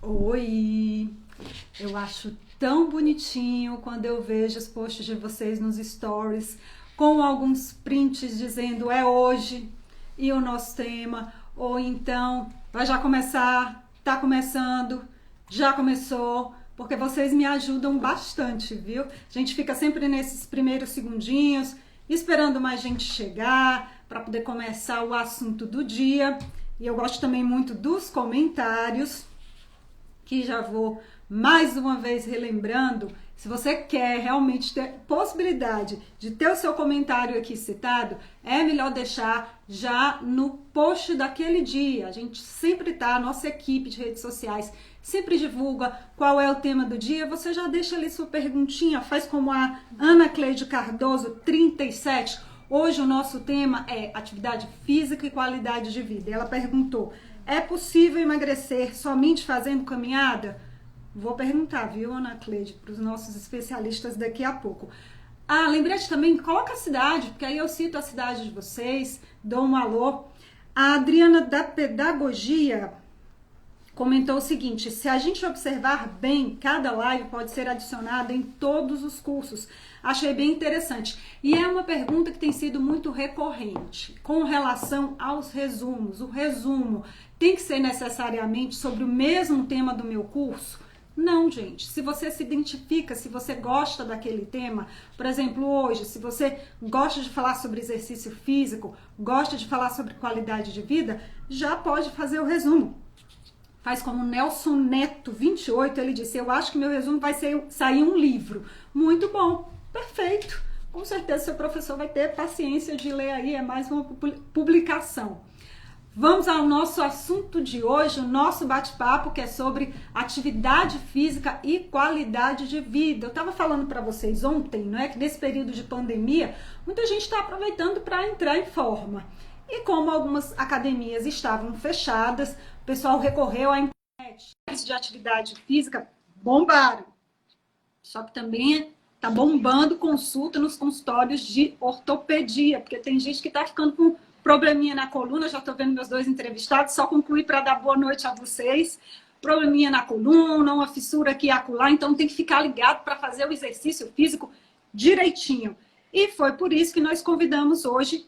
Oi! Eu acho tão bonitinho quando eu vejo os posts de vocês nos stories com alguns prints dizendo é hoje e o nosso tema, ou então vai já começar, tá começando, já começou, porque vocês me ajudam bastante, viu? A gente fica sempre nesses primeiros segundinhos, esperando mais gente chegar para poder começar o assunto do dia. E eu gosto também muito dos comentários, que já vou mais uma vez relembrando. Se você quer realmente ter possibilidade de ter o seu comentário aqui citado, é melhor deixar já no post daquele dia. A gente sempre tá, a nossa equipe de redes sociais sempre divulga qual é o tema do dia. Você já deixa ali sua perguntinha, faz como a Ana Cleide Cardoso, 37. Hoje o nosso tema é atividade física e qualidade de vida. Ela perguntou: é possível emagrecer somente fazendo caminhada? Vou perguntar, viu, Ana Cleide, para os nossos especialistas daqui a pouco. Ah, lembrete também, coloca a cidade, porque aí eu cito a cidade de vocês, dou um alô. A Adriana da Pedagogia comentou o seguinte: se a gente observar bem, cada live pode ser adicionada em todos os cursos. Achei bem interessante. E é uma pergunta que tem sido muito recorrente com relação aos resumos. O resumo tem que ser necessariamente sobre o mesmo tema do meu curso? Não, gente. Se você se identifica, se você gosta daquele tema, por exemplo, hoje, se você gosta de falar sobre exercício físico, gosta de falar sobre qualidade de vida, já pode fazer o resumo. Faz como o Nelson Neto, 28, ele disse: eu acho que meu resumo vai sair um livro. Muito bom, perfeito. Com certeza seu professor vai ter paciência de ler aí, é mais uma publicação. Vamos ao nosso assunto de hoje, o nosso bate-papo, que é sobre atividade física e qualidade de vida. Eu estava falando para vocês ontem, não é, que nesse período de pandemia, muita gente está aproveitando para entrar em forma. E como algumas academias estavam fechadas, o pessoal recorreu à internet de atividade física, bombaram. Só que também está bombando consulta nos consultórios de ortopedia, porque tem gente que está ficando com probleminha na coluna. Já estou vendo meus dois entrevistados, só concluir para dar boa noite a vocês. Probleminha na coluna, uma fissura aqui e acolá, então tem que ficar ligado para fazer o exercício físico direitinho. E foi por isso que nós convidamos hoje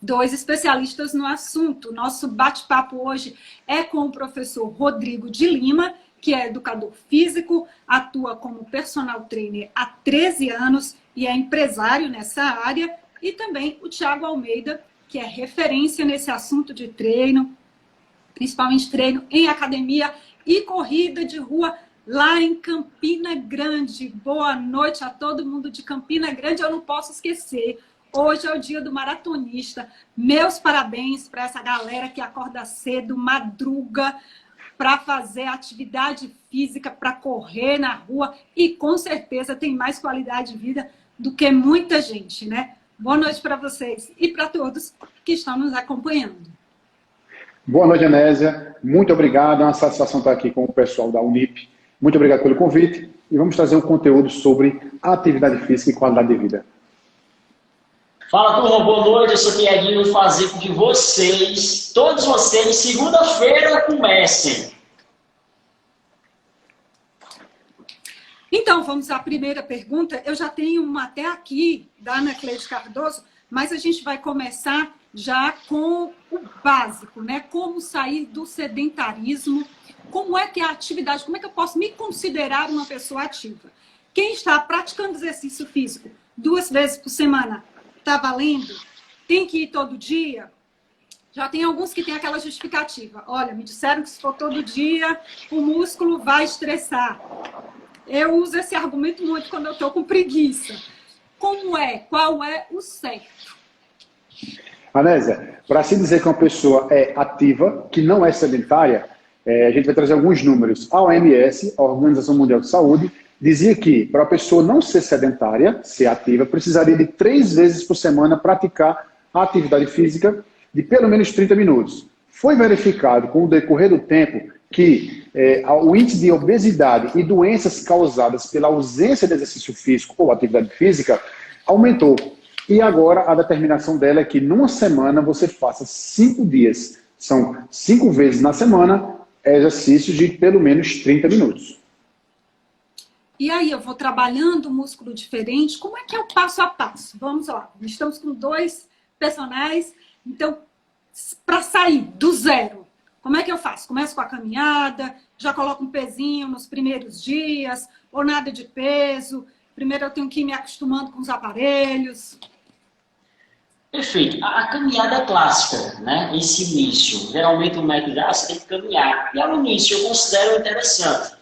dois especialistas no assunto. Nosso bate-papo hoje é com o professor Rodrigo de Lima, que é educador físico, atua como personal trainer há 13 anos e é empresário nessa área, e também o Thiago Almeida, que é referência nesse assunto de treino, principalmente treino em academia e corrida de rua lá em Campina Grande. Boa noite a todo mundo de Campina Grande. Eu não posso esquecer, hoje é o dia do maratonista. Meus parabéns para essa galera que acorda cedo, madruga, para fazer atividade física, para correr na rua, e com certeza tem mais qualidade de vida do que muita gente, né? Boa noite para vocês e para todos que estão nos acompanhando. Boa noite, Anésia. Muito obrigado. É uma satisfação estar aqui com o pessoal da Unip. Muito obrigado pelo convite. E vamos trazer um conteúdo sobre atividade física e qualidade de vida. Fala, turma. Boa noite. Eu sou o Tiaguinho, vou fazer com que vocês, todos vocês, segunda-feira, comecem. Então, vamos à primeira pergunta. Eu já tenho uma até aqui, da Ana Cleide Cardoso, mas a gente vai começar já com o básico, né? Como sair do sedentarismo, como é que é a atividade, como é que eu posso me considerar uma pessoa ativa? Quem está praticando exercício físico 2 vezes por semana, está valendo? Tem que ir todo dia? Já tem alguns que têm aquela justificativa. Olha, me disseram que se for todo dia, o músculo vai estressar. Eu uso esse argumento muito quando eu estou com preguiça. Como é? Qual é o certo? Anésia, para se dizer que uma pessoa é ativa, que não é sedentária, a gente vai trazer alguns números. A OMS, a Organização Mundial de Saúde, dizia que para a pessoa não ser sedentária, ser ativa, precisaria de 3 vezes por semana praticar a atividade física de pelo menos 30 minutos. Foi verificado com o decorrer do tempo que o índice de obesidade e doenças causadas pela ausência de exercício físico ou atividade física aumentou. E agora a determinação dela é que numa semana você faça 5 dias. São 5 vezes na semana, exercícios de pelo menos 30 minutos. E aí eu vou trabalhando um músculo diferente. Como é que é o passo a passo? Vamos lá. Estamos com 2 personagens. Então, para sair do zero, como é que eu faço? Começo com a caminhada, já coloco um pezinho nos primeiros dias, ou nada de peso. Primeiro eu tenho que ir me acostumando com os aparelhos. Perfeito. A caminhada é clássica, né? Esse início. Geralmente o médico diz, você tem que caminhar. E ao início eu considero interessante.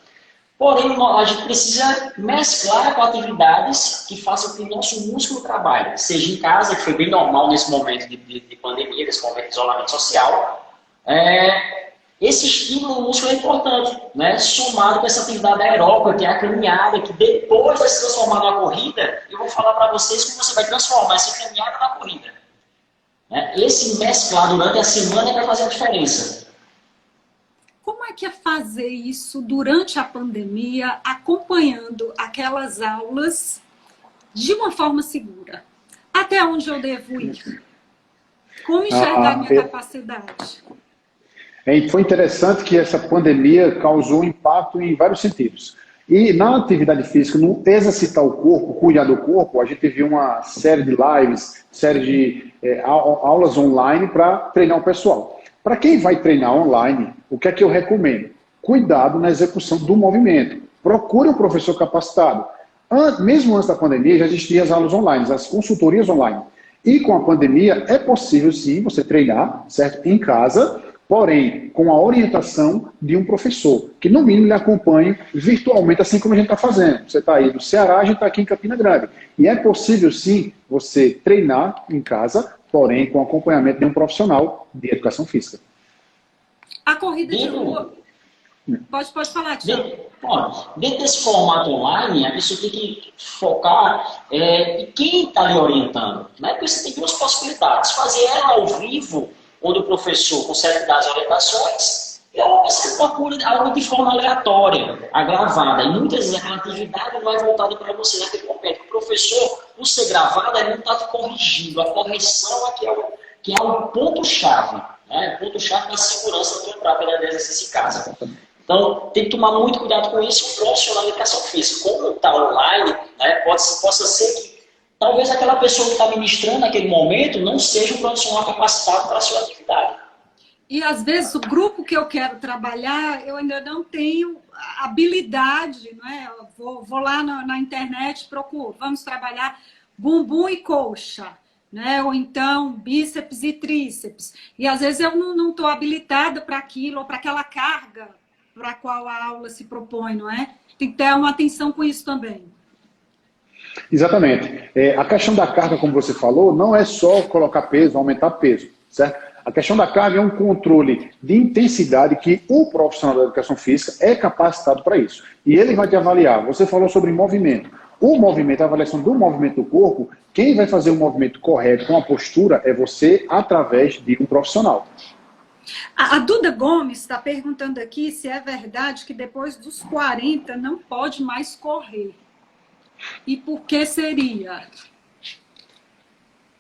Porém, a gente precisa mesclar com atividades que façam com que o nosso músculo trabalhe. Seja em casa, que foi bem normal nesse momento de pandemia, nesse momento de isolamento social. Esse estímulo no músculo é importante, né? Somado com essa atividade aeróbica, que é a caminhada, que depois vai se transformar numa corrida, eu vou falar para vocês como você vai transformar essa caminhada na corrida. Esse mesclar durante a semana é para fazer a diferença. Como é que é fazer isso durante a pandemia, acompanhando aquelas aulas de uma forma segura? Até onde eu devo ir? Como enxergar minha capacidade? Foi interessante que essa pandemia causou impacto em vários sentidos. E na atividade física, no exercitar o corpo, cuidar do corpo, a gente viu uma série de lives, série de aulas online para treinar o pessoal. Para quem vai treinar online, o que é que eu recomendo? Cuidado na execução do movimento. Procure um professor capacitado. Mesmo antes da pandemia, já existiam as aulas online, as consultorias online. E com a pandemia, é possível sim você treinar, certo? Em casa, porém, com a orientação de um professor, que no mínimo lhe acompanhe virtualmente, assim como a gente está fazendo. Você está aí do Ceará, a gente está aqui em Campina Grande. E é possível sim você treinar em casa, porém com acompanhamento de um profissional de educação física. A corrida de rua... Pode falar, Tiago. Dentro desse formato online, a pessoa tem que focar em quem está lhe orientando. Né? Porque você tem 2 possibilidades. Fazer ela ao vivo, onde o professor consegue dar as orientações, ou você procura algo de forma aleatória, agravada. E muitas vezes a atividade não é voltada para você naquele momento. O professor, por ser gravado, ele não está te corrigindo. A correção que é o ponto-chave. Né? O ponto-chave da segurança do teu próprio exercício em casa. Então, tem que tomar muito cuidado com isso. O profissional de educação física, como está online, né, possa ser que talvez aquela pessoa que está ministrando naquele momento não seja um profissional capacitado para a sua atividade. E às vezes o grupo que eu quero trabalhar, eu ainda não tenho habilidade, não é? Eu vou lá na internet, procuro, vamos trabalhar bumbum e coxa, né? Ou então bíceps e tríceps. E às vezes eu não estou habilitada para aquilo, ou para aquela carga para a qual a aula se propõe, não é? Tem que ter uma atenção com isso também. Exatamente. A questão da carga, como você falou, não é só colocar peso, aumentar peso, certo? A questão da carga é um controle de intensidade que o profissional da educação física é capacitado para isso. E ele vai te avaliar. Você falou sobre movimento. O movimento, a avaliação do movimento do corpo, quem vai fazer o movimento correto com a postura é você através de um profissional. A Duda Gomes está perguntando aqui se é verdade que depois dos 40 não pode mais correr. E por que seria?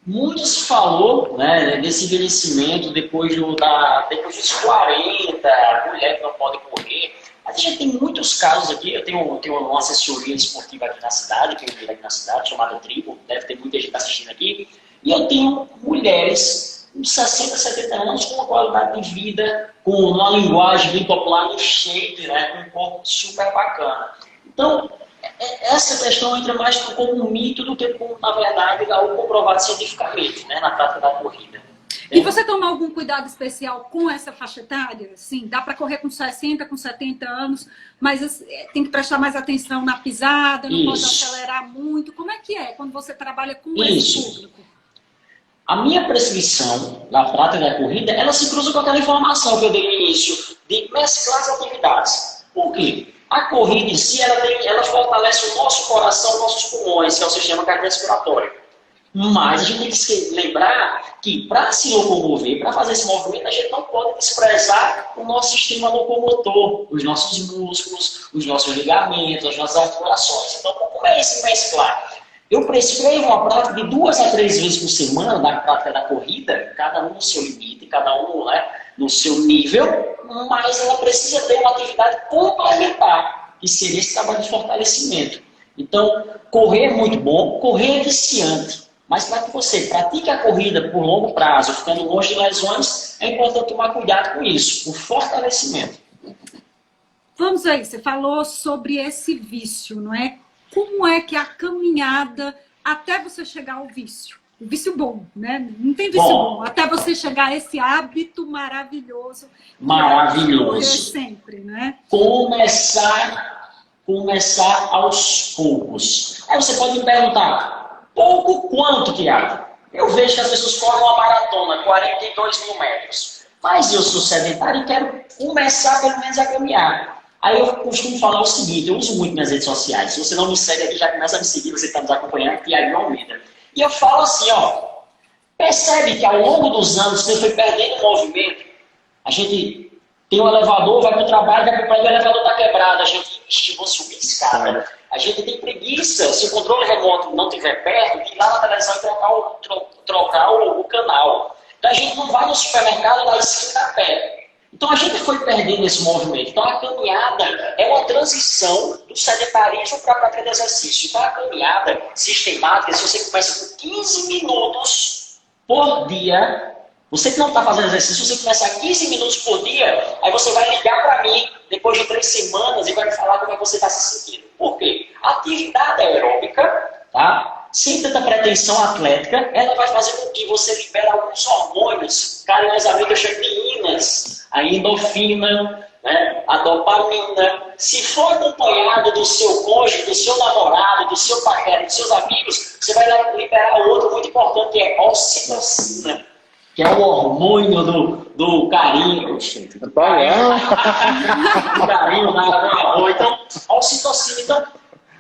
Muitos falou, né, desse envelhecimento depois dos 40, a mulher que não pode correr. Mas a gente tem muitos casos aqui. Eu tenho uma assessoria esportiva aqui na cidade, que eu tenho aqui na cidade, chamada Tribo, deve ter muita gente assistindo aqui. E eu tenho mulheres com 60, 70 anos, com uma qualidade de vida, com uma linguagem bem popular, no shape, né, com um corpo super bacana. Então, essa questão entra mais como um mito do que como, na verdade, algo comprovado cientificamente, né, na prática da corrida. E você toma algum cuidado especial com essa faixa etária? Sim, dá para correr com 60, com 70 anos, mas tem que prestar mais atenção na pisada, não pode acelerar muito. Como é que é quando você trabalha com esse público? A minha prescrição na prática da corrida, ela se cruza com aquela informação que eu dei no início, de mesclar as atividades. Por quê? A corrida em si, ela fortalece o nosso coração, nossos pulmões, que é o sistema cardiorrespiratório. Mas a gente tem que lembrar que para se locomover, para fazer esse movimento, a gente não pode desprezar o nosso sistema locomotor, os nossos músculos, os nossos ligamentos, as nossas articulações. Então, como é esse mesclar? Eu prescrevo uma prática de 2 a 3 vezes por semana da prática da corrida, cada um no seu limite, cada um, né, no seu nível, mas ela precisa ter uma atividade complementar, que seria esse trabalho de fortalecimento. Então, correr é muito bom, correr é viciante. Mas para que você pratique a corrida por longo prazo, ficando longe de lesões, é importante tomar cuidado com isso, o fortalecimento. Vamos aí, você falou sobre esse vício, não é? Como é que a caminhada até você chegar ao vício? O vício bom, né? Não tem vício bom. Até você chegar a esse hábito maravilhoso. Maravilhoso. Correr sempre, né? Começar aos poucos. Aí você pode me perguntar, pouco quanto, Tiago? Eu vejo que as pessoas correm uma maratona, 42 mil metros. Mas eu sou sedentário e quero começar pelo menos a caminhar. Aí eu costumo falar o seguinte, eu uso muito minhas redes sociais. Se você não me segue aqui, já começa a me seguir, você está nos acompanhando, Tiago Almeida. E eu falo assim, ó, percebe que ao longo dos anos você foi perdendo movimento. A gente tem um elevador, vai para o trabalho, vai para o prédio, o elevador está quebrado, a gente vou subir escada. A gente tem preguiça, se o controle remoto não estiver perto, de ir lá na televisão e trocar o canal. Então a gente não vai no supermercado na esquina a pé. Então a gente foi perdendo esse movimento. Então a caminhada é uma transição do sedentarismo para a prática de exercício. Então a caminhada sistemática, se você começa com 15 minutos por dia, você que não está fazendo exercício, se você começar 15 minutos por dia, aí você vai ligar para mim depois de 3 semanas e vai me falar como é que você está se sentindo. Por quê? A atividade aeróbica, tá? Sem tanta pretensão atlética, ela vai fazer com que você libere alguns hormônios, carinhosamente as proteínas, a endorfina, né, a dopamina. Se for acompanhado do seu cônjuge, do seu namorado, do seu paquera, dos seus amigos, você vai liberar outro muito importante, que é ocitocina, que é o hormônio do carinho. Do carinho na amor. Então, a ocitocina. Então,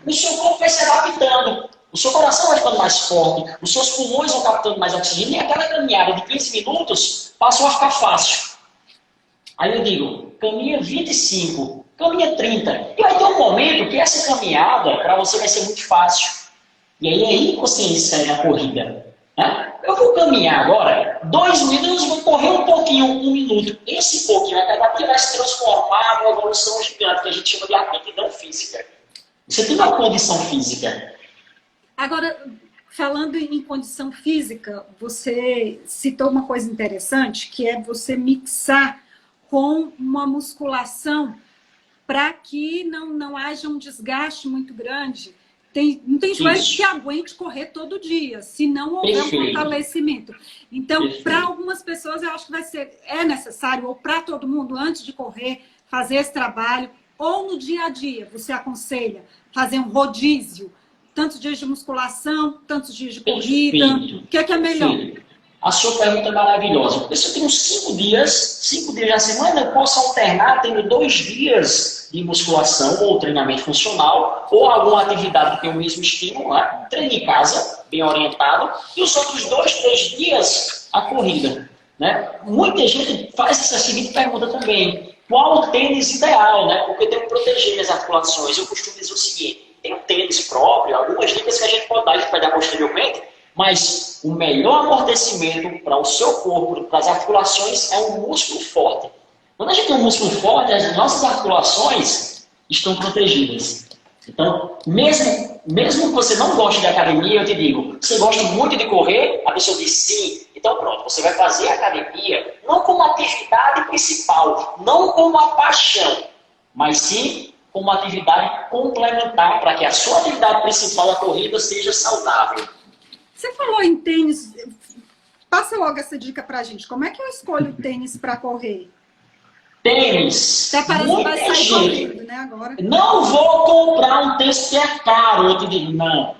o seu corpo vai se adaptando. O seu coração vai ficando mais forte, os seus pulmões vão captando mais oxigênio e aquela caminhada de 15 minutos passou a ficar fácil. Aí eu digo, caminha 25, caminha 30. E vai ter um momento que essa caminhada para você vai ser muito fácil. E aí que você insere a corrida. Né? Eu vou caminhar agora, 2 minutos, vou correr um pouquinho, 1 minuto. Esse pouquinho vai se transformar numa evolução gigante que a gente chama de aptidão física. Você tem uma condição física. Agora, falando em condição física, você citou uma coisa interessante, que é você mixar com uma musculação para que não haja um desgaste muito grande. Não tem joelho que aguente correr todo dia, se não houver um fortalecimento. Então, para algumas pessoas, eu acho que é necessário, ou para todo mundo, antes de correr, fazer esse trabalho, ou no dia a dia, você aconselha fazer um rodízio, tantos dias de musculação, tantos dias de corrida. O que é melhor? Sim. A sua pergunta é maravilhosa. Porque se eu tenho 5 dias na semana, eu posso alternar tendo 2 dias de musculação ou treinamento funcional, ou alguma atividade que tem o mesmo estímulo, né? Treino em casa, bem orientado, e os outros 2, 3 dias a corrida. Né? Muita gente faz essa seguinte pergunta também. Qual o tênis ideal? Né? Porque eu tenho que proteger minhas articulações. Eu costumo dizer o seguinte. Tem um tênis próprio, algumas dicas que a gente pode dar, a gente vai dar posteriormente, mas o melhor amortecimento para o seu corpo, para as articulações, é um músculo forte. Quando a gente tem um músculo forte, as nossas articulações estão protegidas. Então, mesmo que você não goste de academia, eu te digo, você gosta muito de correr? A pessoa diz sim. Então pronto, você vai fazer a academia não como atividade principal, não como a paixão, mas sim como uma atividade complementar para que a sua atividade principal, a corrida, seja saudável. Você falou em tênis, passa logo essa dica pra gente. Como é que eu escolho o tênis para correr? Tênis. Até parece que vai sair correndo, né, agora. Não vou comprar um tênis que é caro, eu te digo, não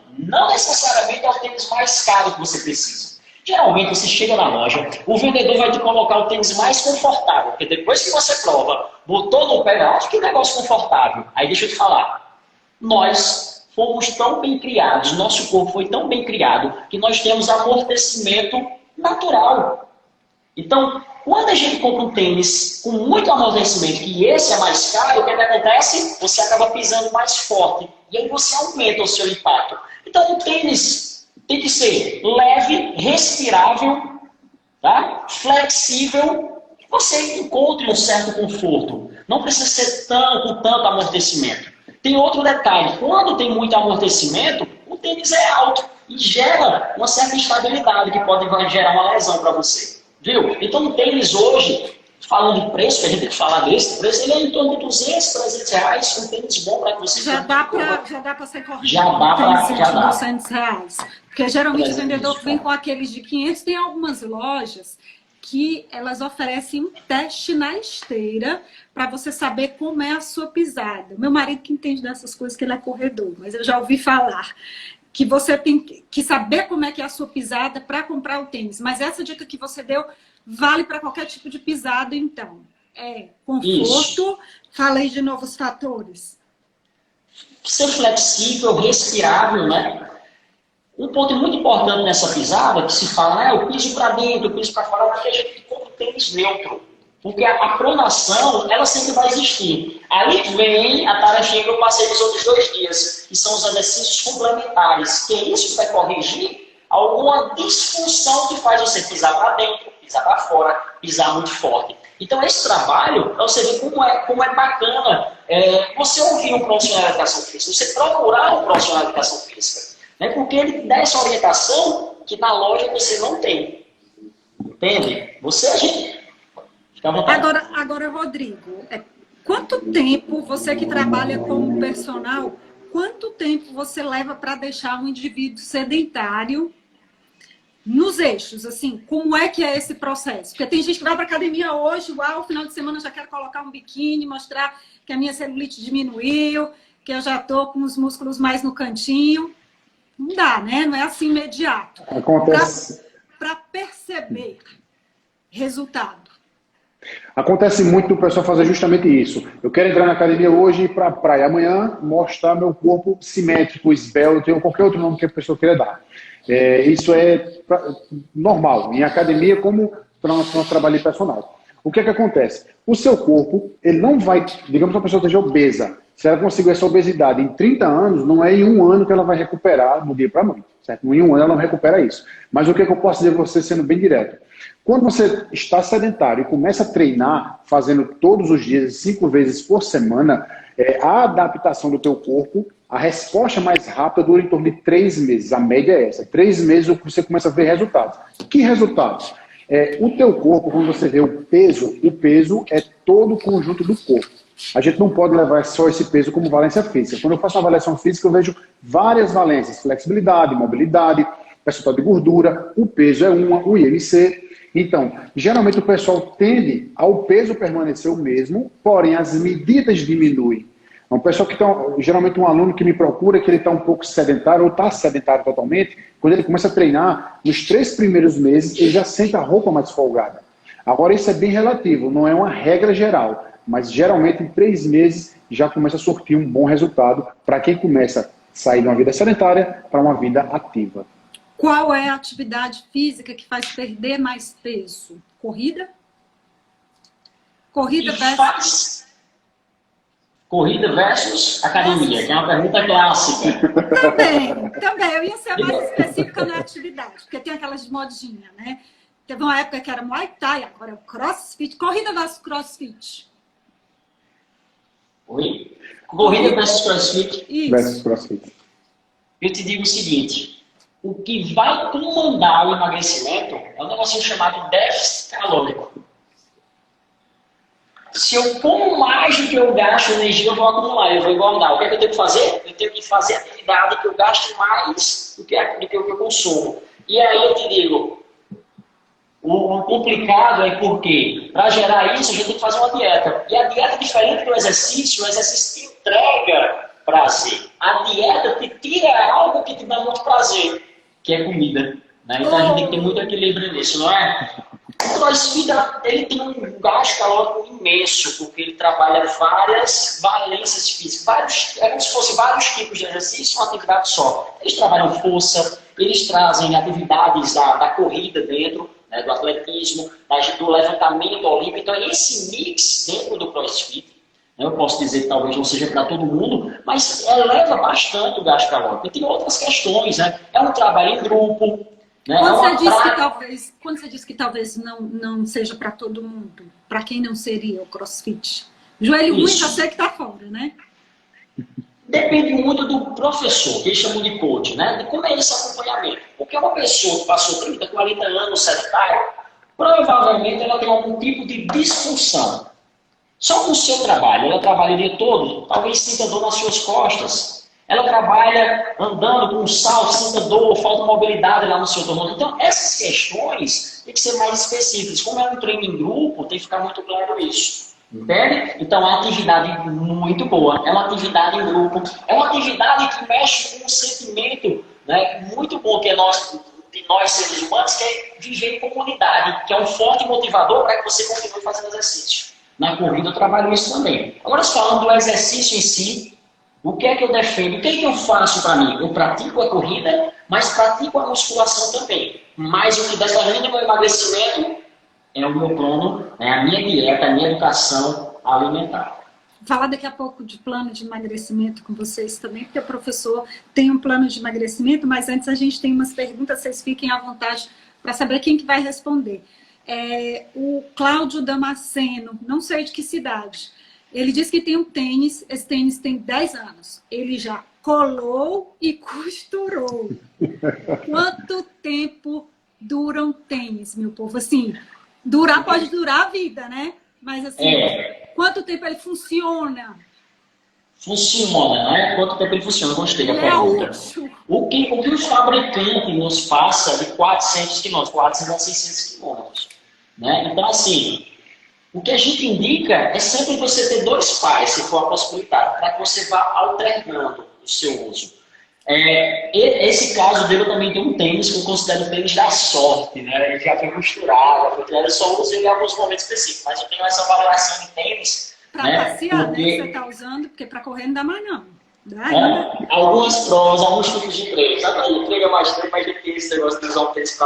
necessariamente é o tênis mais caro que você precisa. Geralmente você chega na loja, o vendedor vai te colocar o tênis mais confortável, porque depois que você prova, botou no pé, que negócio confortável. Aí deixa eu te falar, nós fomos tão bem criados, nosso corpo foi tão bem criado, que nós temos amortecimento natural. Então, quando a gente compra um tênis com muito amortecimento, que esse é mais caro, o que acontece? Você acaba pisando mais forte, e aí você aumenta o seu impacto. Então, o tênis tem que ser leve, respirável, tá? Flexível você encontre um certo conforto. Não precisa ser com tanto amortecimento. Tem outro detalhe, quando tem muito amortecimento, o tênis é alto e gera uma certa instabilidade que pode gerar uma lesão para você. Viu? Então o tênis hoje, falando de preço, que a gente tem que falar desse preço, ele é em torno de 200, 300 reais, um tênis bom para que você... Já dá para ser corrido. Já dá. 200 reais. Porque geralmente o vendedor vem com aqueles de 500, tem algumas lojas que elas oferecem um teste na esteira para você saber como é a sua pisada. Meu marido que entende dessas coisas, que ele é corredor, mas eu já ouvi falar que você tem que saber como é que é a sua pisada para comprar o tênis. Mas essa dica que você deu vale para qualquer tipo de pisada, então. Conforto, isso. Falei de novos fatores. Ser flexível, respirável, né? Um ponto muito importante nessa pisada, que se fala, eu piso para dentro, eu piso para fora, porque a gente compra o tênis neutro. Porque a pronação, ela sempre vai existir. Aí vem a tarefinha que eu passei nos outros 2 dias, que são os exercícios complementares, que é isso que vai corrigir alguma disfunção que faz você pisar para dentro, pisar para fora, pisar muito forte. Então, esse trabalho, para você ver como é bacana você ouvir um profissional de educação física, você procurar um profissional de educação física. Né? Porque ele dá essa orientação que na loja você não tem. Entende? A gente... Fica à vontade. Agora, Rodrigo, quanto tempo você que trabalha como personal, quanto tempo você leva para deixar um indivíduo sedentário nos eixos? Assim, como é que é esse processo? Porque tem gente que vai para academia hoje, final de semana já quero colocar um biquíni, mostrar que a minha celulite diminuiu, que eu já estou com os músculos mais no cantinho. Não dá, né? Não é assim imediato. Acontece. Para perceber resultado. Acontece muito do pessoal fazer justamente isso. Eu quero entrar na academia hoje e ir para a praia. Amanhã mostrar meu corpo simétrico, esbelto, ou qualquer outro nome que a pessoa queira dar. Isso é normal. Em academia, como para o nosso trabalho personal. O que é que acontece? O seu corpo, ele não vai... Digamos que a pessoa esteja obesa. Se ela conseguir essa obesidade em 30 anos, não é em 1 ano que ela vai recuperar no dia para a noite. Certo? Em 1 ano ela não recupera isso. Mas o que é que eu posso dizer para você, sendo bem direto? Quando você está sedentário e começa a treinar, fazendo todos os dias, 5 vezes por semana, a adaptação do teu corpo, a resposta mais rápida dura em torno de 3 meses. A média é essa. 3 meses você começa a ver resultados. Que resultados? O teu corpo, quando você vê o peso é todo o conjunto do corpo. A gente não pode levar só esse peso como valência física. Quando eu faço uma avaliação física, eu vejo várias valências. Flexibilidade, mobilidade, percentual de gordura, o peso é uma, o IMC. Então, geralmente o pessoal tende ao peso permanecer o mesmo, porém as medidas diminuem. É um pessoal que geralmente um aluno que me procura, que ele está um pouco sedentário ou está sedentário totalmente, quando ele começa a treinar, nos 3 primeiros meses, ele já sente a roupa mais folgada. Agora, isso é bem relativo, não é uma regra geral. Mas geralmente em 3 meses já começa a surtir um bom resultado para quem começa a sair de uma vida sedentária para uma vida ativa. Qual é a atividade física que faz perder mais peso? Corrida? Corrida versus academia, que é uma pergunta clássica. Também. Eu ia ser mais específica na atividade, porque tem aquelas de modinha, né? Teve uma época que era Muay Thai, agora é crossfit. Corrida versus crossfit. Corrida versus crossfit. Isso. Versus crossfit. Eu te digo o seguinte, o que vai comandar o emagrecimento é um negocinho chamado déficit calórico. Se eu como mais do que eu gasto energia, eu vou acumular, eu vou engordar. O que é que eu tenho que fazer? Eu tenho que fazer atividade que eu gaste mais do que o que eu consumo. E aí eu te digo, o complicado é porque, para gerar isso, a gente tem que fazer uma dieta. E a dieta é diferente do exercício, o exercício te entrega prazer. A dieta te tira algo que te dá muito prazer, que é comida. Né? Então a gente tem que ter muito equilíbrio nisso, não é? O CrossFit, ele tem um gasto calórico imenso, porque ele trabalha várias valências físicas. É como se fossem vários tipos de exercício, uma atividade só. Eles trabalham força, eles trazem atividades da corrida dentro, né, do atletismo, do levantamento olímpico. Então, esse mix dentro do CrossFit, né, eu posso dizer que talvez não seja para todo mundo, mas eleva bastante o gasto calórico. E tem outras questões, né? É um trabalho em grupo, Né? É uma Quando você disse que talvez não seja para todo mundo, para quem não seria o CrossFit? Joelho ruim já sei que está fora, né? Depende muito do professor, que eles chamam de coach, né? De como é esse acompanhamento. Porque uma pessoa que passou 30, 40 anos sedentária, provavelmente ela tem algum tipo de disfunção. Só com o seu trabalho, ela trabalha o dia todo, talvez sinta dor nas suas costas. Ela trabalha andando com um salto, sinta dor, falta mobilidade lá no seu tornozelo. Então, essas questões têm que ser mais específicas. Como é um treino em grupo, tem que ficar muito claro isso. Entende? Então, é uma atividade muito boa. É uma atividade em grupo. É uma atividade que mexe com um sentimento, né, muito bom que é de nós seres humanos, que é viver em comunidade, que é um forte motivador para que você continue fazendo exercício. Na corrida eu trabalho isso também. Agora, falando do exercício em si, o que é que eu defendo? O que é que eu faço para mim? Eu pratico a corrida, mas pratico a musculação também. Mas o que determina o meu emagrecimento é o meu plano, é a minha dieta, a minha educação alimentar. Vou falar daqui a pouco de plano de emagrecimento com vocês também, porque o professor tem um plano de emagrecimento, mas antes a gente tem umas perguntas, vocês fiquem à vontade para saber quem que vai responder. O Cláudio Damasceno, não sei de que cidade, ele diz que tem um tênis, esse tênis tem 10 anos, ele já colou e costurou. Quanto tempo dura um tênis, meu povo? Assim, pode durar a vida, né? Mas assim, quanto tempo ele funciona? Funciona, né? Quanto tempo ele funciona? Gostei da pergunta. O que o fabricante nos passa de 400 km, 400 a 600 km. Né? Então, assim, o que a gente indica é sempre você ter 2 pares, se for a possibilidade, para que você vá alternando o seu uso. Esse caso dele, eu também tenho um tênis que eu considero o tênis da sorte, né? Ele já foi costurado, eu só uso ele em alguns momentos específicos, mas eu tenho essa avaliação de tênis. Para porque... passear, né? Você está usando, porque para correr não dá mais não. Algumas provas, alguns tipos de treinos. O treino é mais tempo, mas a gente tem esse negócio de usar um tênis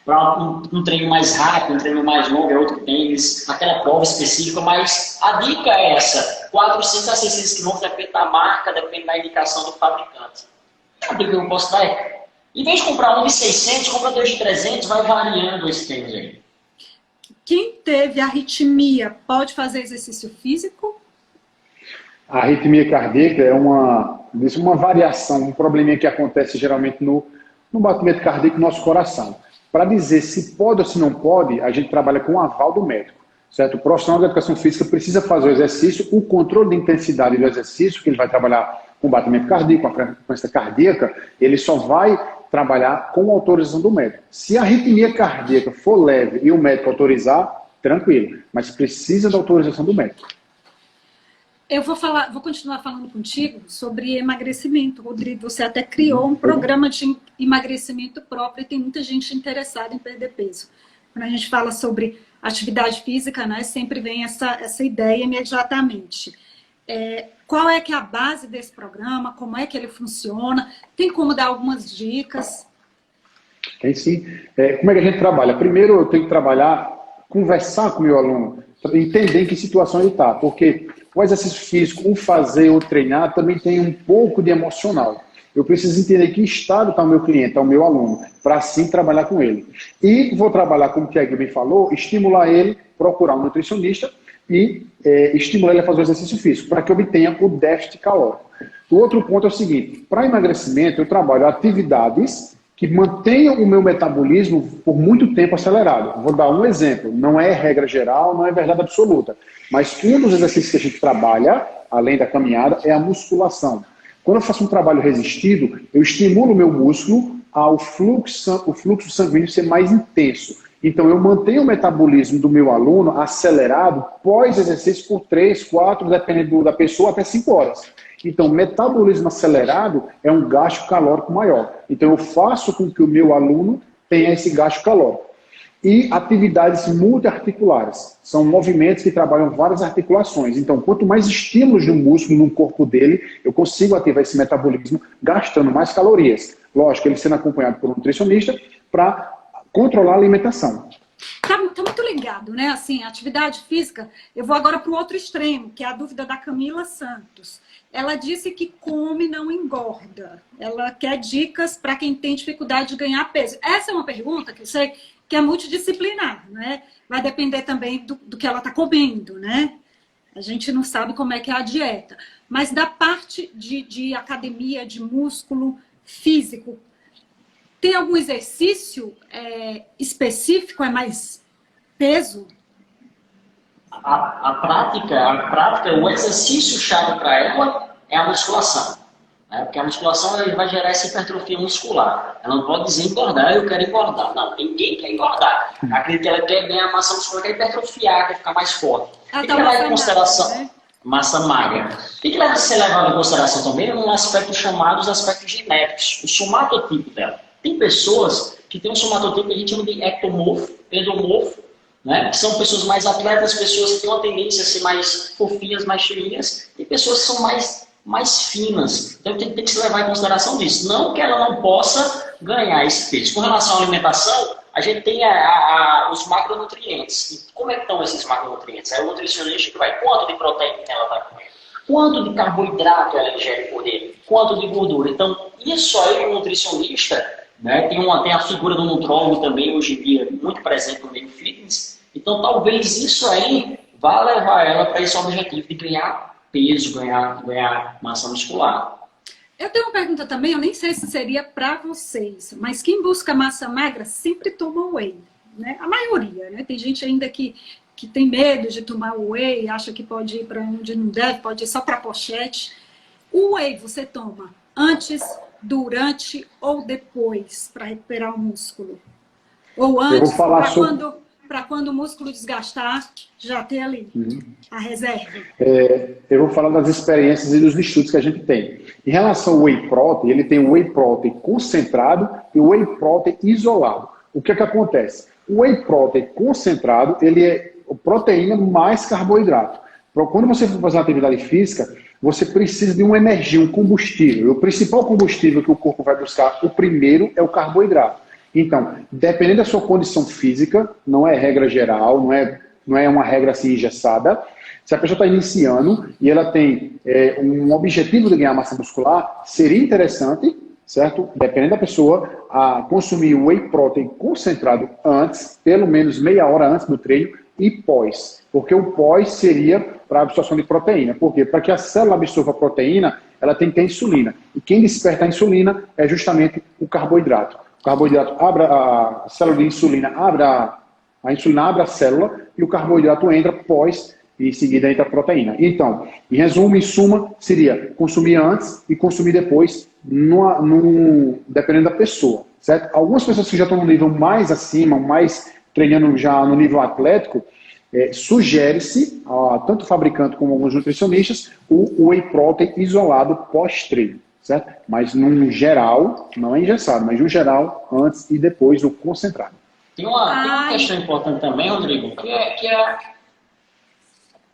para um treino mais rápido, um treino mais longo, é outro tênis, aquela prova específica, mas a dica é essa, 400 a 600 km depende da marca, depende da indicação do fabricante. A dica que eu posso dar é, em vez de comprar um de 600, compra 2 de 300, vai variando esse tênis aí. Quem teve arritmia pode fazer exercício físico? A arritmia cardíaca é uma variação, um probleminha que acontece geralmente no batimento cardíaco do nosso coração. Para dizer se pode ou se não pode, a gente trabalha com o aval do médico. Certo? O profissional da educação física precisa fazer o exercício, o controle de intensidade do exercício, que ele vai trabalhar com batimento cardíaco, com a frequência cardíaca, ele só vai trabalhar com a autorização do médico. Se a arritmia cardíaca for leve e o médico autorizar, tranquilo, mas precisa da autorização do médico. Eu vou continuar falando contigo sobre emagrecimento, Rodrigo. Você até criou um programa de emagrecimento próprio e tem muita gente interessada em perder peso. Quando a gente fala sobre atividade física, né, sempre vem essa ideia imediatamente. Qual é que é a base desse programa? Como é que ele funciona? Tem como dar algumas dicas? Tem sim. Como é que a gente trabalha? Primeiro eu tenho que conversar com o meu aluno, entender em que situação ele está, porque o exercício físico, o fazer, o treinar, também tem um pouco de emocional. Eu preciso entender que estado está o meu cliente, está o meu aluno, para assim trabalhar com ele. E vou trabalhar, como o Tiago bem falou, estimular ele, procurar um nutricionista e estimular ele a fazer o exercício físico, para que obtenha o déficit calórico. O outro ponto é o seguinte, para emagrecimento eu trabalho atividades que mantenham o meu metabolismo por muito tempo acelerado. Vou dar um exemplo, não é regra geral, não é verdade absoluta, mas um dos exercícios que a gente trabalha, além da caminhada, é a musculação. Quando eu faço um trabalho resistido, eu estimulo o meu músculo ao fluxo sanguíneo ser mais intenso. Então, eu mantenho o metabolismo do meu aluno acelerado pós-exercício por 3, 4, dependendo da pessoa, até 5 horas. Então, metabolismo acelerado é um gasto calórico maior. Então, eu faço com que o meu aluno tenha esse gasto calórico. E atividades multiarticulares. São movimentos que trabalham várias articulações. Então, quanto mais estímulos no músculo, no corpo dele, eu consigo ativar esse metabolismo gastando mais calorias. Lógico, ele sendo acompanhado por um nutricionista para controlar a alimentação. Tá muito ligado, né? Assim, atividade física, eu vou agora para o outro extremo, que é a dúvida da Camila Santos. Ela disse que come não engorda. Ela quer dicas para quem tem dificuldade de ganhar peso. Essa é uma pergunta que eu sei que é multidisciplinar, né? Vai depender também do que ela está comendo, né? A gente não sabe como é que é a dieta. Mas da parte de academia, de músculo físico, tem algum exercício específico? É mais peso? A prática, o exercício-chave para ela é a musculação. Né? Porque a musculação ele vai gerar essa hipertrofia muscular. Ela não pode dizer engordar, eu quero engordar. Não, ninguém quer engordar. Acredito que ela quer ganhar massa muscular, quer hipertrofiar, quer ficar mais forte. O que leva em consideração? Né? Massa magra. O que deve ser levado em consideração também é um aspecto chamado os aspectos genéticos, o somatotipo dela. Tem pessoas que têm um somatotipo que a gente chama de ectomorfo, endomorfo, né? Que são pessoas mais atletas, pessoas que têm uma tendência a ser mais fofinhas, mais cheinhas, e pessoas que são mais finas. Então tem que se levar em consideração disso. Não que ela não possa ganhar esse peso. Com relação à alimentação, a gente tem os macronutrientes. E como é que estão esses macronutrientes? É o nutricionista que vai quanto de proteína ela vai comer, quanto de carboidrato ela ingere por dentro, quanto de gordura. Então, isso aí o nutricionista, né, tem a figura do nutrólogo também, hoje em dia, muito presente no meio fitness. Então, talvez isso aí vá levar ela para esse objetivo de ganhar peso, ganhar massa muscular. Eu tenho uma pergunta também, eu nem sei se seria para vocês, mas quem busca massa magra sempre toma whey, né? A maioria, né? Tem gente ainda que tem medo de tomar whey, acha que pode ir para onde não deve, pode ir só para pochete. O whey você toma antes, durante ou depois para recuperar o músculo? Ou antes, para quando o músculo desgastar, já ter ali a reserva? Eu vou falar das experiências e dos estudos que a gente tem. Em relação ao whey protein, ele tem o whey protein concentrado e o whey protein isolado. O que é que acontece? O whey protein concentrado, ele é proteína mais carboidrato. Quando você for fazer uma atividade física, você precisa de uma energia, um combustível. O principal combustível que o corpo vai buscar, o primeiro, é o carboidrato. Então, dependendo da sua condição física, não é regra geral, não é uma regra assim engessada. Se a pessoa está iniciando e ela tem um objetivo de ganhar massa muscular, seria interessante, certo? Dependendo da pessoa, a consumir o whey protein concentrado antes, pelo menos meia hora antes do treino e pós. Porque o pós seria para a absorção de proteína. Por quê? Para que a célula absorva a proteína, ela tem que ter insulina. E quem desperta a insulina é justamente o carboidrato. O carboidrato abre a célula de insulina, a insulina abre a célula e o carboidrato entra pós e em seguida entra a proteína. Então, em resumo, em suma, seria consumir antes e consumir depois, dependendo da pessoa, certo? Algumas pessoas que já estão no nível mais acima, mais treinando já no nível atlético, sugere-se, tanto o fabricante como alguns nutricionistas, o whey protein isolado pós-treino. Certo? Mas num geral, não é engessado, mas no geral, antes e depois o concentrado. Tem uma questão importante também, Rodrigo,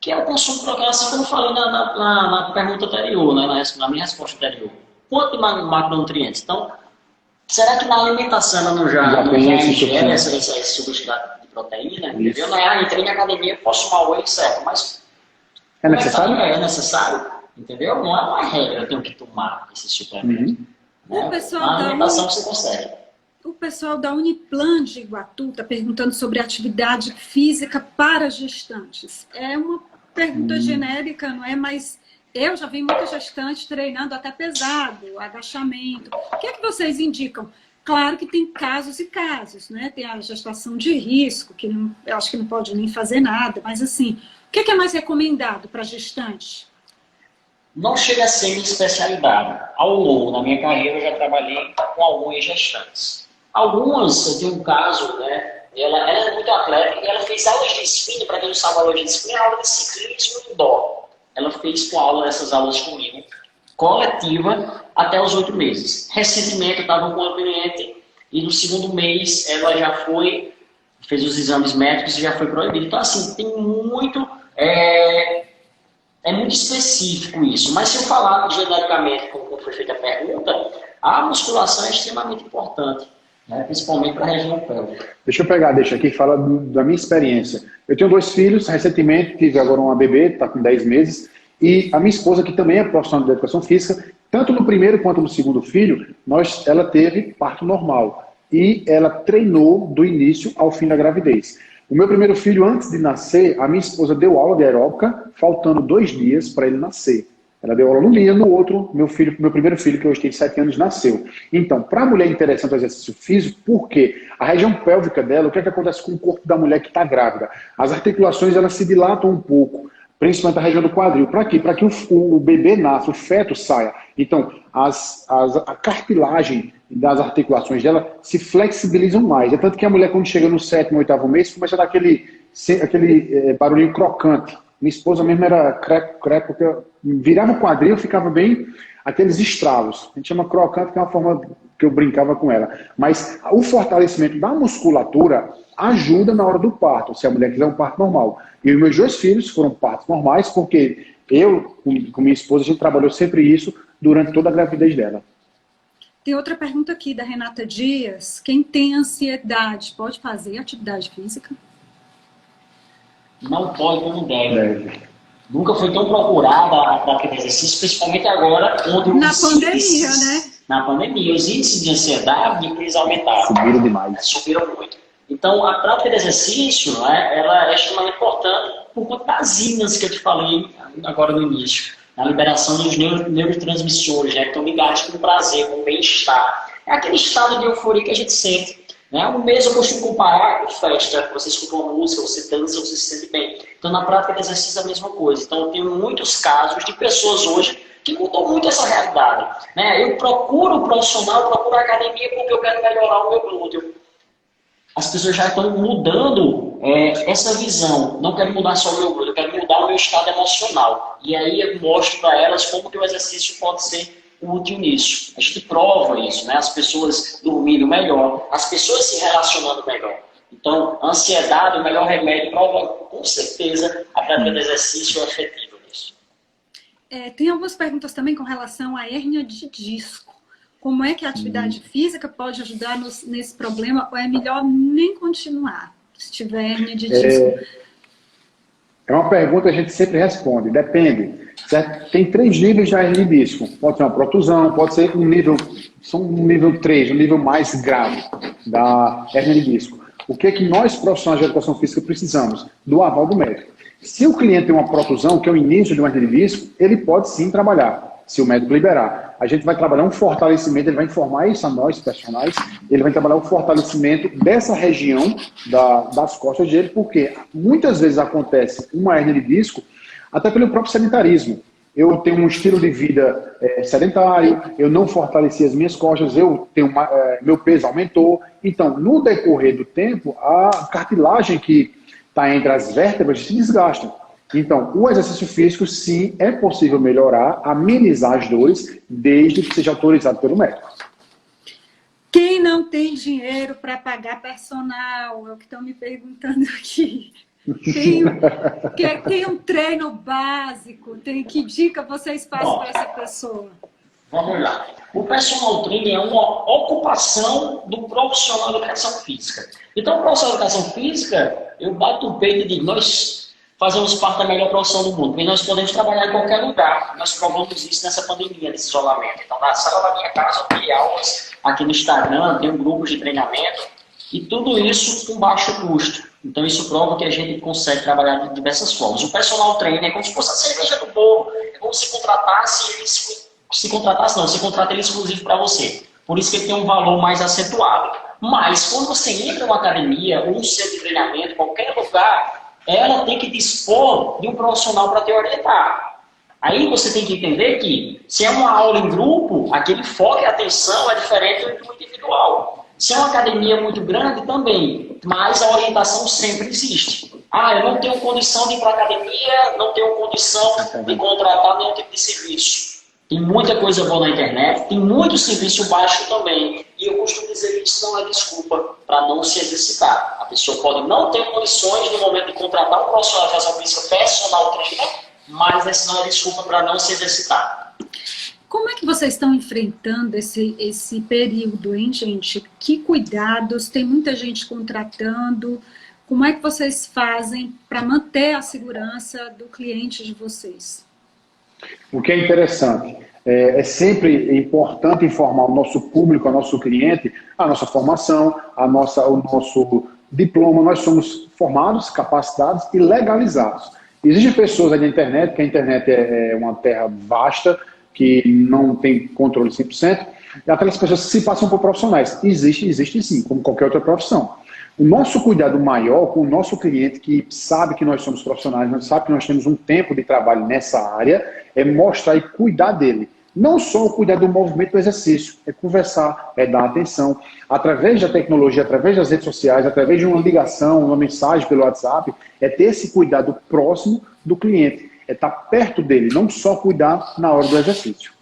que é o consumo de proteína, assim como eu falei na pergunta anterior, né, na minha resposta anterior. Quanto de macronutrientes? Então, será que na alimentação ela não já ingere esse substrato de proteína? Entendeu? Não é, entrei na academia, posso tomar whey, certo, mas é necessário? É necessário. Entendeu? Não é uma regra, eu tenho que tomar esse suplemento. O pessoal na alimentação você consegue. O pessoal da Uniplan de Iguatu está perguntando sobre atividade física para gestantes. É uma pergunta genérica, não é? Mas eu já vi muita gestante treinando até pesado, agachamento. O que é que vocês indicam? Claro que tem casos e casos, né? Tem a gestação de risco, que eu acho que não pode nem fazer nada, mas assim, o que é mais recomendado para gestante? Não chega a ser minha especialidade. Ao longo da minha carreira, eu já trabalhei com algumas gestantes. Algumas, eu tenho um caso, né? Ela é muito atleta e ela fez aulas de spinning, para quem não sabe, aula de spinning é aula de ciclismo indoor. Ela fez essas aulas comigo, coletiva, até os 8 meses. Recentemente, eu estava com uma cliente e no segundo mês ela já fez os exames médicos e já foi proibida. Então, assim, tem muito... É muito específico isso, mas se eu falar genericamente, como foi feita a pergunta, a musculação é extremamente importante. né? Principalmente para a região pélvica. Deixa eu pegar, deixa aqui, fala da minha experiência. Eu tenho 2 filhos, recentemente tive agora uma bebê, está com 10 meses, e a minha esposa, que também é profissional de educação física, tanto no primeiro quanto no segundo filho, ela teve parto normal. E ela treinou do início ao fim da gravidez. O meu primeiro filho, antes de nascer, a minha esposa deu aula de aeróbica, faltando 2 dias para ele nascer. Ela deu aula num dia, no outro, meu primeiro filho, que hoje tem 7 anos, nasceu. Então, para a mulher é interessante o exercício físico, porque a região pélvica dela, o que acontece com o corpo da mulher que está grávida? As articulações elas se dilatam um pouco, principalmente a região do quadril. Para quê? Para que o bebê nasça, o feto saia. Então, a cartilagem das articulações dela se flexibilizam mais. É tanto que a mulher, quando chega no 7º, 8º mês, começa a dar aquele barulhinho crocante. Minha esposa mesmo era creco, porque virava o quadril, ficava bem aqueles estralos. A gente chama crocante, que é uma forma que eu brincava com ela. Mas o fortalecimento da musculatura ajuda na hora do parto, se a mulher quiser um parto normal. E os meus 2 filhos foram partos normais, porque eu, com minha esposa, a gente trabalhou sempre isso durante toda a gravidez dela. Tem outra pergunta aqui da Renata Dias. Quem tem ansiedade pode fazer atividade física? Não pode, não deve. Nunca foi tão procurada a prática de exercício, principalmente agora, onde na pandemia, né? Na pandemia, os índices de ansiedade eles aumentaram. Subiram demais. Subiram muito. Então, a prática de exercício, né, ela é extremamente importante por conta das ímãs que eu te falei agora no início. A liberação dos neurotransmissores, né, que estão ligados com o prazer, com o bem-estar. É aquele estado de euforia que a gente sente. Né? Um mês eu costumo comparar com festa, você escuta uma música, você dança, você se sente bem. Então, na prática de exercício é a mesma coisa. Então, eu tenho muitos casos de pessoas hoje que mudou muito essa realidade. Né? Eu procuro o profissional, procuro a academia porque eu quero melhorar o meu glúteo. As pessoas já estão mudando essa visão. Não quero mudar só o meu glúteo, eu quero mudar o meu estado emocional. E aí eu mostro para elas como que o exercício pode ser útil nisso. A gente prova isso, né? As pessoas dormindo melhor, as pessoas se relacionando melhor. Então, a ansiedade, o melhor remédio, prova com certeza a prática de exercício é efetiva nisso. Tem algumas perguntas também com relação à hérnia de disco. Como é que a atividade física pode ajudar nesse problema, ou é melhor nem continuar se tiver hérnia de disco? É uma pergunta que a gente sempre responde, depende. Certo? Tem 3 níveis de hernia de disco. Pode ser uma protusão, pode ser um nível 3, um nível mais grave da hernia de disco. O que é que nós, profissionais de educação física, precisamos? Do aval do médico. Se o cliente tem uma protusão, que é o início de uma hernia de disco, ele pode sim trabalhar, se o médico liberar. A gente vai trabalhar um fortalecimento, ele vai informar isso a nós, profissionais, ele vai trabalhar o fortalecimento dessa região das costas dele, porque muitas vezes acontece uma hernia de disco, até pelo próprio sedentarismo. Eu tenho um estilo de vida sedentário, eu não fortaleci as minhas costas, meu peso aumentou. Então, no decorrer do tempo, a cartilagem que está entre as vértebras se desgasta. Então, o exercício físico, sim, é possível melhorar, amenizar as dores, desde que seja autorizado pelo médico. Quem não tem dinheiro para pagar personal? É o que estão me perguntando aqui. Tem um treino básico? Que dica vocês passam para essa pessoa? Vamos lá. O personal training é uma ocupação do profissional de educação física. Então, o profissional de educação física, eu bato o peito e digo, nós fazemos parte da melhor profissão do mundo, porque nós podemos trabalhar em qualquer lugar. Nós provamos isso nessa pandemia, nesse isolamento. Então, na sala da minha casa, eu dei aulas aqui no Instagram, tenho grupos de treinamento, e tudo isso com baixo custo. Então, isso prova que a gente consegue trabalhar de diversas formas. O personal trainer é como se fosse a cerveja do povo. É como se contratasse ele, se contrata ele exclusivo para você. Por isso que ele tem um valor mais acentuado. Mas, quando você entra numa academia, ou um centro de treinamento, qualquer lugar, ela tem que dispor de um profissional para te orientar. Aí você tem que entender que, se é uma aula em grupo, aquele foco e atenção é diferente do individual. Se é uma academia muito grande, também, mas a orientação sempre existe. Eu não tenho condição de ir para a academia, não tenho condição de contratar nenhum tipo de serviço. Tem muita coisa boa na internet, tem muito serviço baixo também. E eu costumo dizer que isso não é desculpa para não se exercitar. A pessoa pode não ter condições no momento de contratar um profissional de educação física personal trainer, mas essa não é desculpa para não se exercitar. Como é que vocês estão enfrentando esse período, hein, gente? Que cuidados? Tem muita gente contratando. Como é que vocês fazem para manter a segurança do cliente de vocês? O que é interessante, é sempre importante informar o nosso público, o nosso cliente, a nossa formação, o nosso diploma. Nós somos formados, capacitados e legalizados. Existem pessoas aí na internet, que a internet é uma terra vasta, que não tem controle 100%, e aquelas pessoas que se passam por profissionais. Existe sim, como qualquer outra profissão. O nosso cuidado maior com o nosso cliente, que sabe que nós somos profissionais, sabe que nós temos um tempo de trabalho nessa área, é mostrar e cuidar dele. Não só o cuidar do movimento do exercício, é conversar, é dar atenção. Através da tecnologia, através das redes sociais, através de uma ligação, uma mensagem pelo WhatsApp, é ter esse cuidado próximo do cliente. É estar perto dele, não só cuidar na hora do exercício.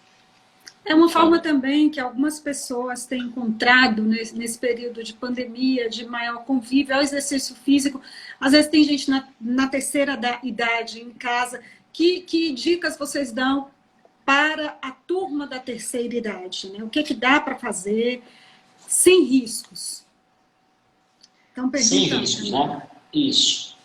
É uma forma também que algumas pessoas têm encontrado nesse período de pandemia, de maior convívio ao exercício físico. Às vezes tem gente na terceira idade em casa. Que dicas vocês dão para a turma da terceira idade? Né? O que dá para fazer sem riscos? Então, sem riscos, né? Isso.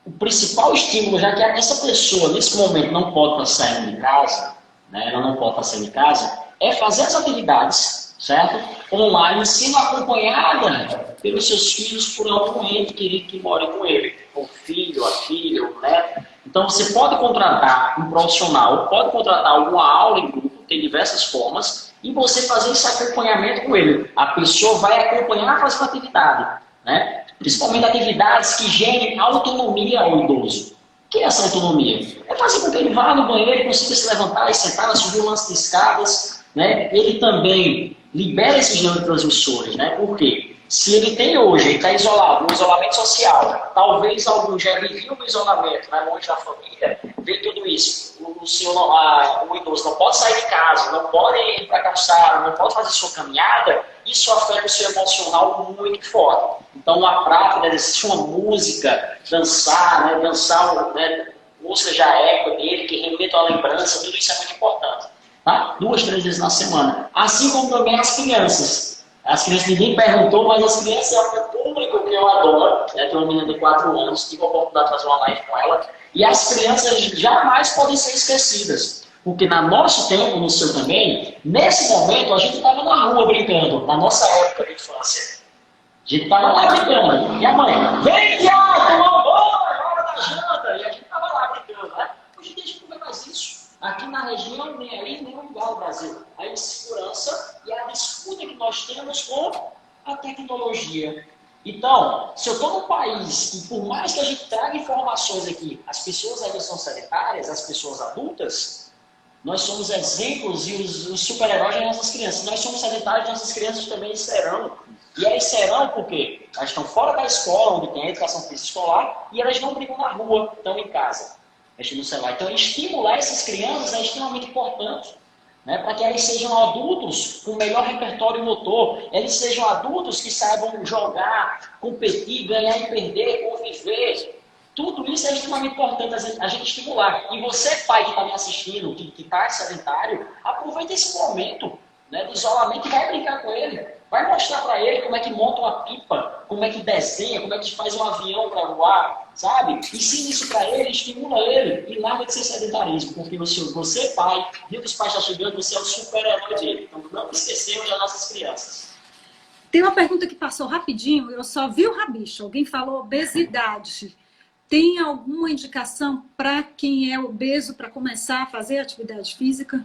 O principal estímulo, já que essa pessoa, nesse momento, não pode estar saindo de casa, né? Ela não pode estar saindo de casa, é fazer as atividades, certo? Online, sendo acompanhada pelos seus filhos por algum ente querido que mora com ele. O filho, a filha, o neto. Então, você pode contratar um profissional, pode contratar alguma aula em grupo, tem diversas formas, e você fazer esse acompanhamento com ele. A pessoa vai acompanhar fazendo atividade, né? Principalmente atividades que gerem autonomia ao idoso. O que é essa autonomia? É fazer com que ele vá no banheiro, consiga se levantar e sentar, subir o lance de escadas, né? Ele também libera esses neurotransmissores, né? Por quê? Se ele tem hoje, ele está isolado, no isolamento social, talvez algum já viviam no isolamento, né, longe da família, vê tudo isso. O idoso não pode sair de casa, não pode ir para a calçada, não pode fazer sua caminhada, isso afeta o seu emocional muito forte. Então, a prática, né, existe uma música, dançar, né, música já época dele, que remeta à lembrança, tudo isso é muito importante. Tá? 2, 3 vezes na semana. Assim como também as crianças. As crianças, ninguém perguntou, mas as crianças é um público que eu adoro. Né? Tem uma menina de 4 anos, tive a oportunidade de fazer uma live com ela. E as crianças jamais podem ser esquecidas. Porque no nosso tempo, no seu também, nesse momento, a gente estava na rua brincando, na nossa época de infância. A gente estava lá brincando. E a mãe, vem, Tiago, tomar banho, hora da janta. E a gente estava lá brincando. Né? Hoje em dia a gente não vê mais isso. Aqui na região, nem aí, nem no lugar do Brasil. A insegurança e a disputa que nós temos com a tecnologia. Então, se eu estou num país e por mais que a gente traga informações aqui, as pessoas ainda são sedentárias, as pessoas adultas, nós somos exemplos e os super-heróis das nossas crianças. Nós somos sedentários, nossas crianças também serão. E elas serão porque elas estão fora da escola, onde tem a educação física escolar, e elas não brincam na rua, estão em casa. No celular. Então, estimular essas crianças é extremamente importante, né, para que elas sejam adultos com melhor repertório motor, eles sejam adultos que saibam jogar, competir, ganhar e perder, conviver. Tudo isso é extremamente importante a gente estimular. E você, pai que está me assistindo, que está sedentário, aproveita esse momento, né, de isolamento e vai brincar com ele. Vai mostrar para ele como é que monta uma pipa, como é que desenha, como é que faz um avião para voar, sabe? Ensina isso para ele, estimula ele e larga de ser sedentarismo, porque você pai, Dia dos Pais está chegando, você é o super-herói dele. Então não esquecemos das nossas crianças. Tem uma pergunta que passou rapidinho, eu só vi o rabicho. Alguém falou obesidade. Tem alguma indicação para quem é obeso para começar a fazer atividade física?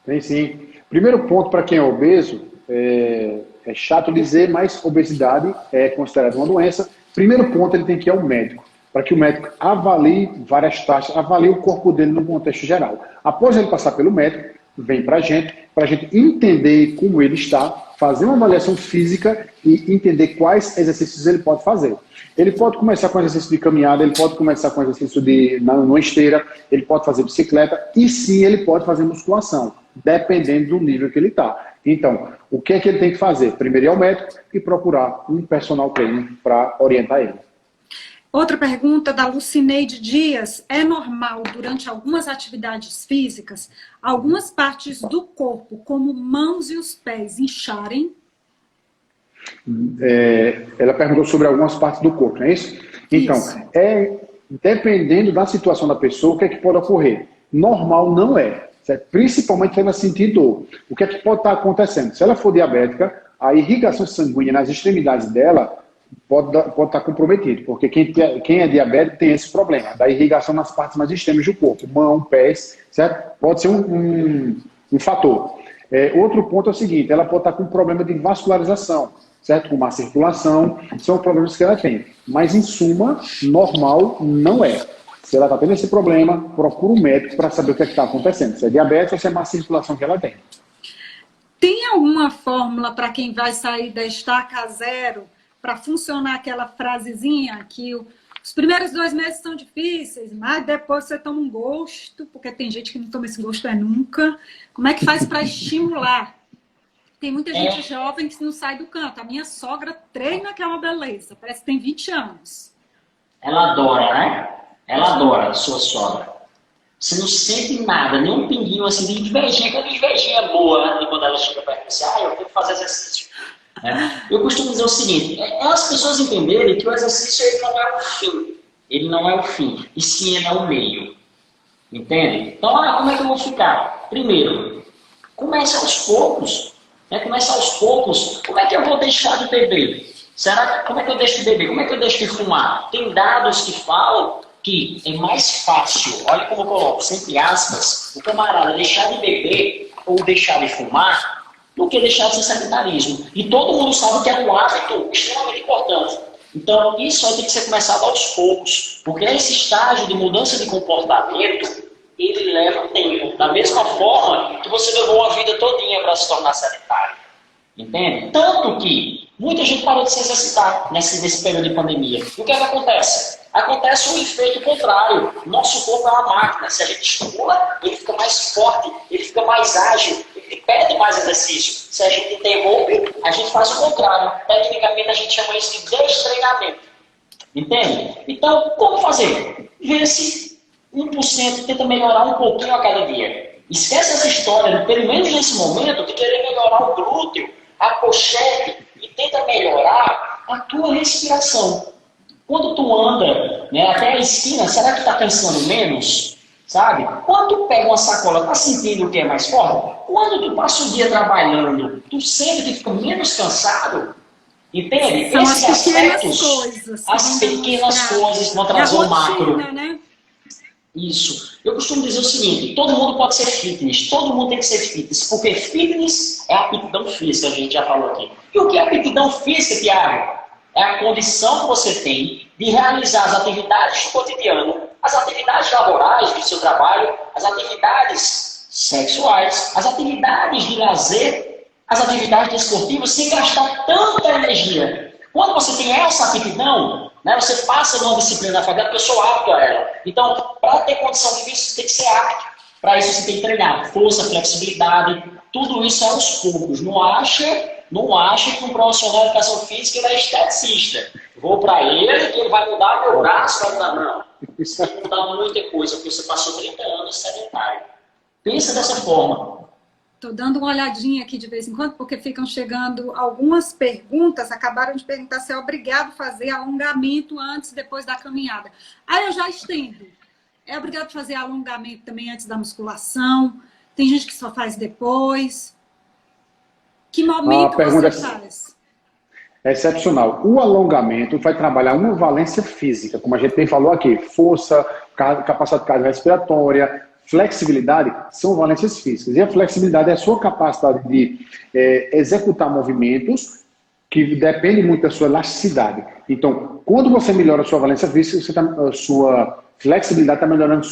Tem sim. Primeiro ponto para quem é obeso, é chato dizer, mas obesidade é considerada uma doença. Primeiro ponto, ele tem que ir ao médico, para que o médico avalie várias taxas, avalie o corpo dele no contexto geral. Após ele passar pelo médico, vem para a gente entender como ele está, fazer uma avaliação física e entender quais exercícios ele pode fazer. Ele pode começar com exercício de caminhada, ele pode começar com exercício numa esteira, ele pode fazer bicicleta e sim, ele pode fazer musculação, dependendo do nível que ele está. Então, o que é que ele tem que fazer? Primeiro ir ao médico e procurar um personal trainer para orientar ele. Outra pergunta da Lucineide Dias. É normal, durante algumas atividades físicas, algumas partes do corpo, como mãos e os pés, incharem? Ela perguntou sobre algumas partes do corpo, não é isso? Então, Isso. dependendo da situação da pessoa, o que é que pode ocorrer? Normal não é, certo? Principalmente se ela sentir dor. O que é que pode estar acontecendo? Se ela for diabética, a irrigação sanguínea nas extremidades dela pode estar comprometida, porque quem é diabético tem esse problema, da irrigação nas partes mais extremas do corpo, mão, pés, certo? Pode ser um fator. Outro ponto é o seguinte, ela pode estar com problema de vascularização, certo? Com má circulação, são problemas que ela tem. Mas, em suma, normal não é. Se ela está tendo esse problema, procura um médico para saber o que é está acontecendo. Se é diabetes ou se é má circulação que ela tem. Tem alguma fórmula para quem vai sair da estaca zero para funcionar aquela frasezinha que os primeiros 2 meses são difíceis, mas depois você toma um gosto, porque tem gente que não toma esse gosto nunca. Como é que faz para estimular? Tem muita gente jovem que não sai do canto. A minha sogra treina aquela beleza, parece que tem 20 anos. Ela adora, né? Ela adora a sua sogra. Você não sente nada, nem um pinguinho assim de invejinha, aquela invejinha boa, né? Quando ela chega perto e diz, eu tenho que fazer exercício. Eu costumo dizer o seguinte, as pessoas entenderem que o exercício ele não é o fim. Ele não é o fim, e sim ele é o meio. Entende? Então, como é que eu vou ficar? Primeiro, comece aos poucos. Comece aos poucos. Como é que eu vou deixar de beber? Como é que eu deixo de beber? Como é que eu deixo de fumar? Tem dados que falam que é mais fácil, olha como eu coloco, sempre aspas, o camarada deixar de beber ou deixar de fumar do que deixar de ser sedentarismo. E todo mundo sabe que é um hábito extremamente importante. Então, isso vai ter que ser começado aos poucos, porque esse estágio de mudança de comportamento, ele leva tempo. Da mesma forma que você levou uma vida todinha para se tornar sedentário. Entende? Tanto que muita gente parou de se exercitar nesse período de pandemia. E o que é que acontece? Acontece um efeito contrário. Nosso corpo é uma máquina. Se a gente estimula, ele fica mais forte, ele fica mais ágil, ele pede mais exercício. Se a gente interrompe, a gente faz o contrário. Tecnicamente, a gente chama isso de destreinamento. Entende? Então, como fazer? Vê-se 1%, tenta melhorar um pouquinho a cada dia. Esquece essa história, pelo menos nesse momento, de querer melhorar o glúteo, a pochete, e tenta melhorar a tua respiração. Quando tu anda até a esquina, será que está cansando menos? Sabe? Quando tu pega uma sacola, tá sentindo o que é mais forte? Quando tu passa o dia trabalhando, tu sente que fica menos cansado? Entende? São Esses as pequenas aspectos, coisas. as pequenas coisas vão trazer o macro. Né? Isso. Eu costumo dizer o seguinte, todo mundo pode ser fitness, todo mundo tem que ser fitness, porque fitness é a aptidão física, a gente já falou aqui. E o que é aptidão física, Tiago? É a condição que você tem de realizar as atividades do cotidiano, as atividades laborais do seu trabalho, as atividades sexuais, as atividades de lazer, as atividades desportivas, sem gastar tanta energia. Quando você tem essa aptidão, você passa de uma disciplina na faculdade, eu sou apto a ela. Então, para ter condição física, você tem que ser apto. Para isso, você tem que treinar força, flexibilidade, tudo isso aos poucos. Não acha que um profissional de educação física ele é esteticista. Vou para ele que ele vai mudar meu braço, vai mudar, não. Isso vai mudar muita coisa, porque você passou 30 anos sedentário. Pensa dessa forma. Estou dando uma olhadinha aqui de vez em quando, porque ficam chegando algumas perguntas. Acabaram de perguntar se é obrigado a fazer alongamento antes e depois da caminhada. Aí eu já estendo. É obrigado a fazer alongamento também antes da musculação? Tem gente que só faz depois. Que momento você faz? É excepcional. O alongamento vai trabalhar uma valência física, como a gente bem falou aqui. Força, capacidade cardiorrespiratória, flexibilidade são valências físicas. E a flexibilidade é a sua capacidade de executar movimentos que dependem muito da sua elasticidade. Então, quando você melhora a sua valência física, a sua flexibilidade está melhorando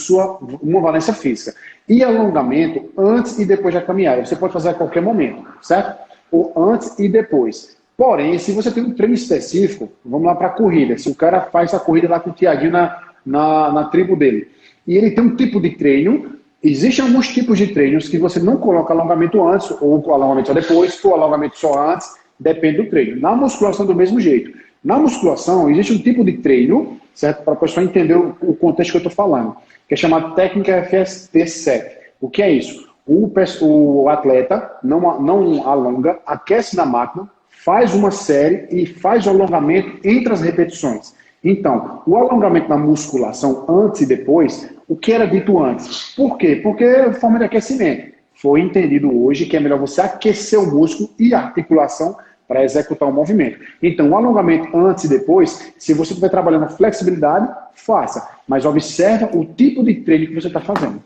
uma valência física. E alongamento antes e depois da caminhada. Você pode fazer a qualquer momento, certo? Ou antes e depois. Porém, se você tem um treino específico, vamos lá para a corrida. Se o cara faz a corrida lá com o Tiaguinho na tribo dele, e ele tem um tipo de treino, existem alguns tipos de treinos que você não coloca alongamento antes, ou alongamento só depois, ou alongamento só antes, depende do treino. Na musculação do mesmo jeito. Na musculação, existe um tipo de treino, certo? Para a pessoa entender o contexto que eu estou falando, que é chamado técnica FST7. O que é isso? O atleta não alonga, aquece na máquina, faz uma série e faz o alongamento entre as repetições. Então, o alongamento na musculação, antes e depois, o que era dito antes? Por quê? Porque é forma de aquecimento. Foi entendido hoje que é melhor você aquecer o músculo e a articulação para executar o movimento. Então, o alongamento antes e depois, se você estiver trabalhando a flexibilidade, faça. Mas observe o tipo de treino que você está fazendo.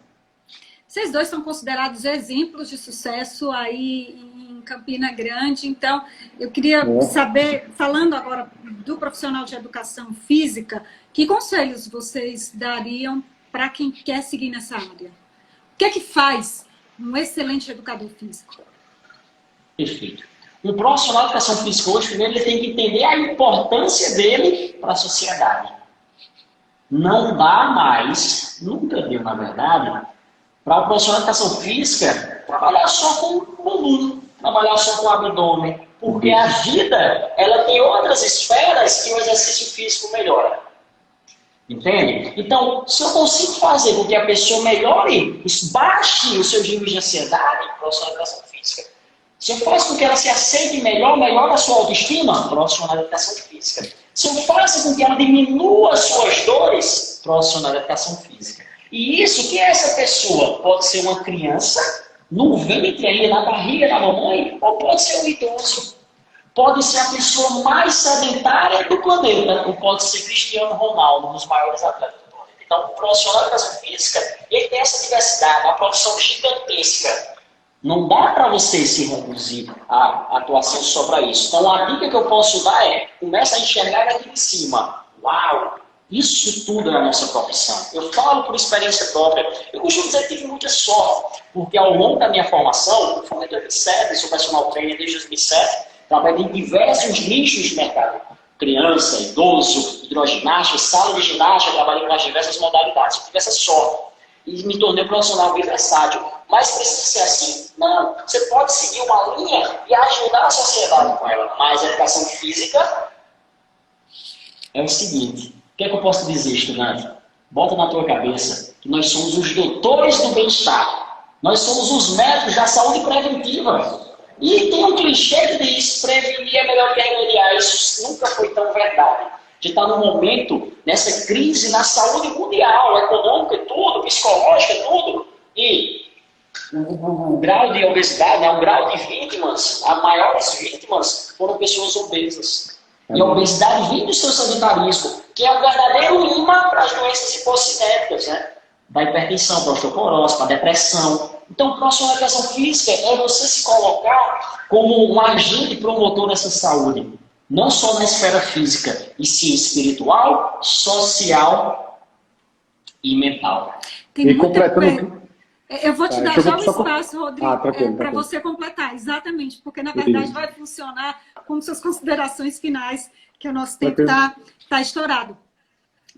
Vocês dois são considerados exemplos de sucesso aí em Campina Grande. Então, eu queria saber, falando agora do profissional de educação física, que conselhos vocês dariam para quem quer seguir nessa área? O que é que faz um excelente educador físico? Perfeito. Um profissional de educação física hoje, primeiro, ele tem que entender a importância dele para a sociedade. Não dá mais, nunca deu, na verdade, para o profissional de educação física trabalhar só com o bumbum, trabalhar só com o abdômen, porque a vida, ela tem outras esferas que o exercício físico melhora. Entende? Então, se eu consigo fazer com que a pessoa melhore, baixe os seus níveis de ansiedade, profissional de educação física. Se eu faço com que ela se aceite melhor, melhora a sua autoestima, profissional de educação física. Se eu faço com que ela diminua as suas dores, profissional de educação física. E isso, que é essa pessoa? Pode ser uma criança, no ventre aí, na barriga da mamãe, ou pode ser um idoso. Pode ser a pessoa mais sedentária do planeta, ou pode ser Cristiano Ronaldo, um dos maiores atletas do planeta. Então, o profissional de educação física, ele tem essa diversidade, uma profissão gigantesca. Não dá para você se reduzir a atuação só para isso. Então, a dica que eu posso dar é, começa a enxergar aqui de cima. Uau! Isso tudo é a nossa profissão. Eu falo por experiência própria. Eu costumo dizer que tive muita sorte, porque ao longo da minha formação, eu formei em 2007, sou personal trainer desde 2007, trabalhei em diversos nichos de mercado. Criança, idoso, hidroginástica, sala de ginástica, trabalhei nas diversas modalidades. Eu tive essa sorte e me tornei um profissional bem versátil. Mas precisa ser assim. Não, você pode seguir uma linha e ajudar a sociedade com ela. Mas a educação física é o seguinte. O que é que eu posso dizer, estudante? Bota na tua cabeça que nós somos os doutores do bem-estar. Nós somos os médicos da saúde preventiva. E tem um clichê que diz, prevenir é melhor que remediar. Isso nunca foi tão verdade. A gente está num momento, nessa crise na saúde mundial, econômica e tudo, psicológica e tudo. E o grau de obesidade, o grau de vítimas, as maiores vítimas foram pessoas obesas. E a obesidade vem do seu sedentarismo, que é um verdadeiro imã para as doenças hipocinéticas, né? Da hipertensão, para a osteoporose, para a depressão. Então, o profissional de educação física é você se colocar como um agente promotor dessa saúde. Não só na esfera física, e sim espiritual, social e mental. Tem completando... Eu vou te dar já o espaço, Rodrigo, para você completar. Exatamente, porque na verdade vai funcionar como suas considerações finais, que o nosso tempo está estourado.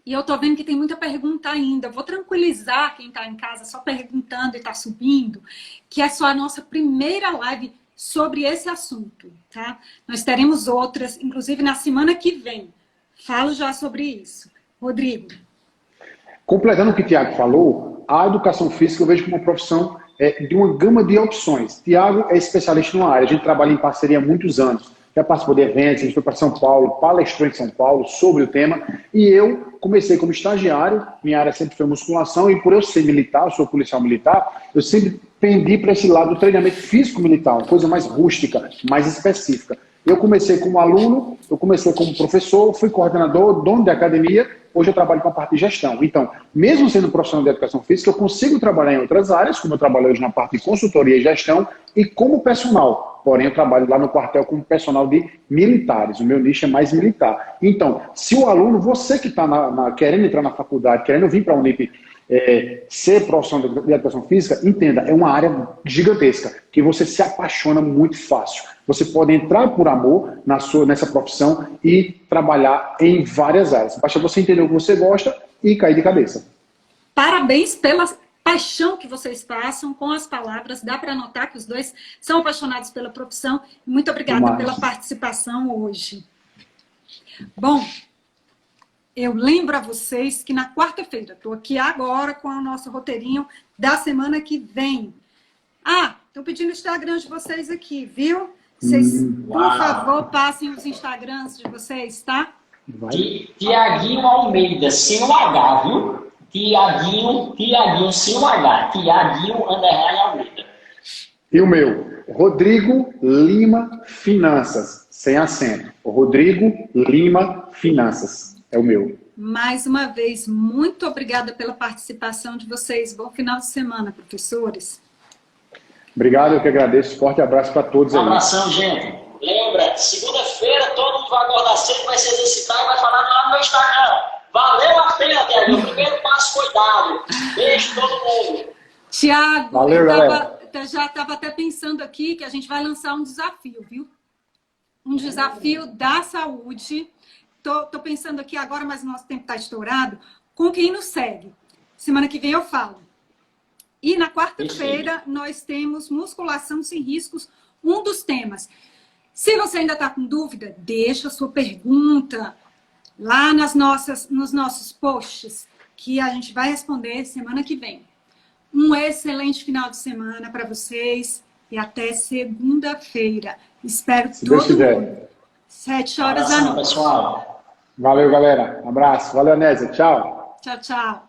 E eu estou vendo que tem muita pergunta ainda. Vou tranquilizar quem está em casa só perguntando e está subindo, que é só a nossa primeira live sobre esse assunto, tá? Nós teremos outras, inclusive na semana que vem. Falo já sobre isso. Rodrigo. Completando o que o Tiago falou, a educação física eu vejo como uma profissão de uma gama de opções. Tiago é especialista numa área, a gente trabalha em parceria há muitos anos. Já participou de eventos, a gente foi para São Paulo, palestrou em São Paulo sobre o tema. E eu comecei como estagiário, minha área sempre foi musculação, e por eu ser militar, eu sou policial militar, eu sempre pendi para esse lado do treinamento físico-militar, uma coisa mais rústica, mais específica. Eu comecei como aluno, eu comecei como professor, fui coordenador, dono de academia, hoje eu trabalho com a parte de gestão. Então, mesmo sendo profissional de educação física, eu consigo trabalhar em outras áreas, como eu trabalho hoje na parte de consultoria e gestão, e como personal. Porém, eu trabalho lá no quartel como personal de militares. O meu nicho é mais militar. Então, se o aluno, você que está querendo entrar na faculdade, querendo vir para a Unip, ser profissional de educação física, entenda, é uma área gigantesca, que você se apaixona muito fácil. Você pode entrar por amor nessa profissão e trabalhar em várias áreas. Basta você entender o que você gosta e cair de cabeça. Parabéns pela paixão que vocês passam com as palavras. Dá para notar que os dois são apaixonados pela profissão. Muito obrigada pela participação hoje. Bom, eu lembro a vocês que na quarta-feira, estou aqui agora com o nosso roteirinho da semana que vem. Ah, estou pedindo o Instagram de vocês aqui, viu? Vocês, por favor, passem os Instagrams de vocês, tá? Tiaguinho Almeida, sem o H, viu? Tiaguinho sem o H. Tiaguinho _ Almeida. E o meu, Rodrigo Lima Finanças, sem acento. Rodrigo Lima Finanças, é o meu. Mais uma vez, muito obrigada pela participação de vocês. Bom final de semana, professores. Obrigado, eu que agradeço. Forte abraço para todos aí. Um abração, gente. Lembra, segunda-feira todo mundo vai acordar cedo, vai se exercitar e vai falar lá no meu Instagram. Valeu a pena, Tiago. O primeiro passo foi dado. Beijo todo mundo. Tiago, valeu, galera. Já estava até pensando aqui que a gente vai lançar um desafio, viu? Um desafio da saúde. Tô pensando aqui agora, mas o nosso tempo está estourado. Com quem nos segue. Semana que vem eu falo. E na quarta-feira nós temos musculação sem riscos, um dos temas. Se você ainda está com dúvida, deixa a sua pergunta lá nos nossos posts, que a gente vai responder semana que vem. Um excelente final de semana para vocês e até segunda-feira. Espero Se Deus quiser. mundo. 7 horas da noite. Pessoal. Valeu, galera. Um abraço. Valeu, Anésia. Tchau. Tchau, tchau.